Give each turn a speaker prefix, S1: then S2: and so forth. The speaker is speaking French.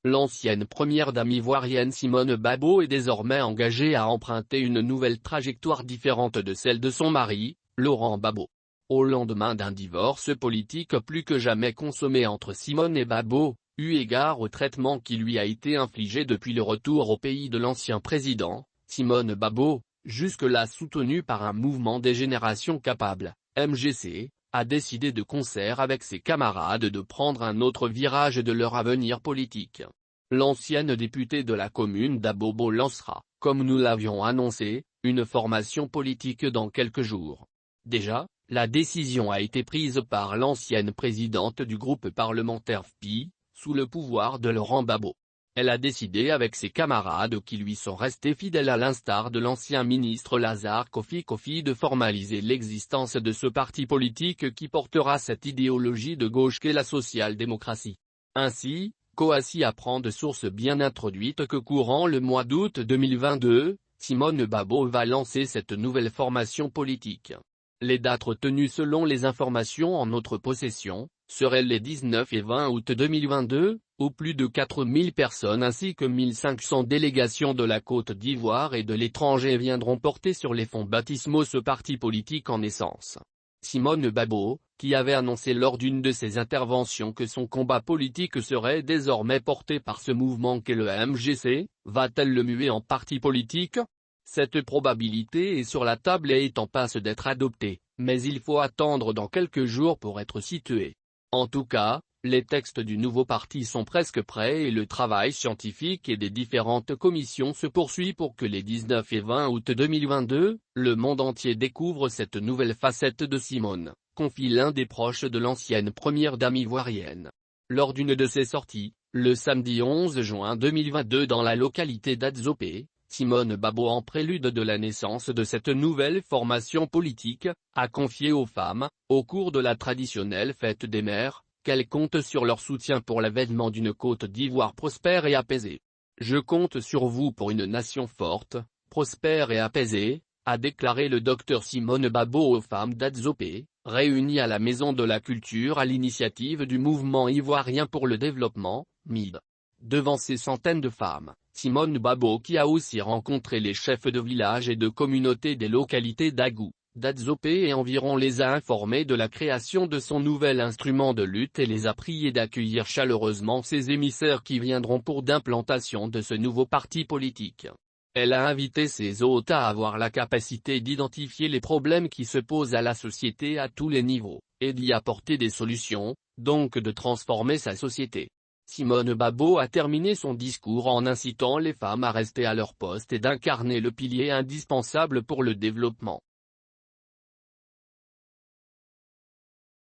S1: L'ancienne première dame ivoirienne Simone Babo est désormais engagée à emprunter une nouvelle trajectoire différente de celle de son mari, Laurent Gbagbo. Au lendemain d'un divorce politique plus que jamais consommé entre Simone et Gbagbo, eu égard au traitement qui lui a été infligé depuis le retour au pays de l'ancien président, Simone Gbagbo, jusque-là soutenue par un mouvement des générations capables, MGC, a décidé de concert avec ses camarades de prendre un autre virage de leur avenir politique. L'ancienne députée de la commune d'Abobo lancera, comme nous l'avions annoncé, une formation politique dans quelques jours. Déjà, la décision a été prise par l'ancienne présidente du groupe parlementaire FPI, sous le pouvoir de Laurent Gbagbo. Elle a décidé avec ses camarades qui lui sont restés fidèles à l'instar de l'ancien ministre Lazare Kofi de formaliser l'existence de ce parti politique qui portera cette idéologie de gauche qu'est la social-démocratie. Ainsi, Kouassi apprend de sources bien introduites que courant le mois d'août 2022, Simone Gbagbo va lancer cette nouvelle formation politique. Les dates retenues selon les informations en notre possession, seraient les 19 et 20 août 2022, où plus de 4000 personnes ainsi que 1500 délégations de la Côte d'Ivoire et de l'étranger viendront porter sur les fonds baptismaux ce parti politique en naissance. Simone Gbagbo, qui avait annoncé lors d'une de ses interventions que son combat politique serait désormais porté par ce mouvement qu'est le MGC, va-t-elle le muer en parti politique? Cette probabilité est sur la table et est en passe d'être adoptée, mais il faut attendre dans quelques jours pour être situé. En tout cas, les textes du nouveau parti sont presque prêts et le travail scientifique et des différentes commissions se poursuit pour que les 19 et 20 août 2022, le monde entier découvre cette nouvelle facette de Simone, confie l'un des proches de l'ancienne première dame ivoirienne. Lors d'une de ses sorties, le samedi 11 juin 2022 dans la localité d'Adzopé, Simone Gbagbo, en prélude de la naissance de cette nouvelle formation politique, a confié aux femmes, au cours de la traditionnelle fête des mères, qu'elle compte sur leur soutien pour l'avènement d'une Côte d'Ivoire prospère et apaisée. « Je compte sur vous pour une nation forte, prospère et apaisée », a déclaré le Dr Simone Gbagbo aux femmes d'Adzopé, réunies à la Maison de la Culture à l'initiative du Mouvement ivoirien pour le développement, MID. Devant ces centaines de femmes, Simone Gbagbo, qui a aussi rencontré les chefs de village et de communautés des localités d'Agou, d'Adzopé et environ, les a informés de la création de son nouvel instrument de lutte et les a priés d'accueillir chaleureusement ces émissaires qui viendront pour d'implantation de ce nouveau parti politique. Elle a invité ses hôtes à avoir la capacité d'identifier les problèmes qui se posent à la société à tous les niveaux, et d'y apporter des solutions, donc de transformer sa société. Simone Gbagbo a terminé son discours en incitant les femmes à rester à leur poste et d'incarner le pilier indispensable pour le développement.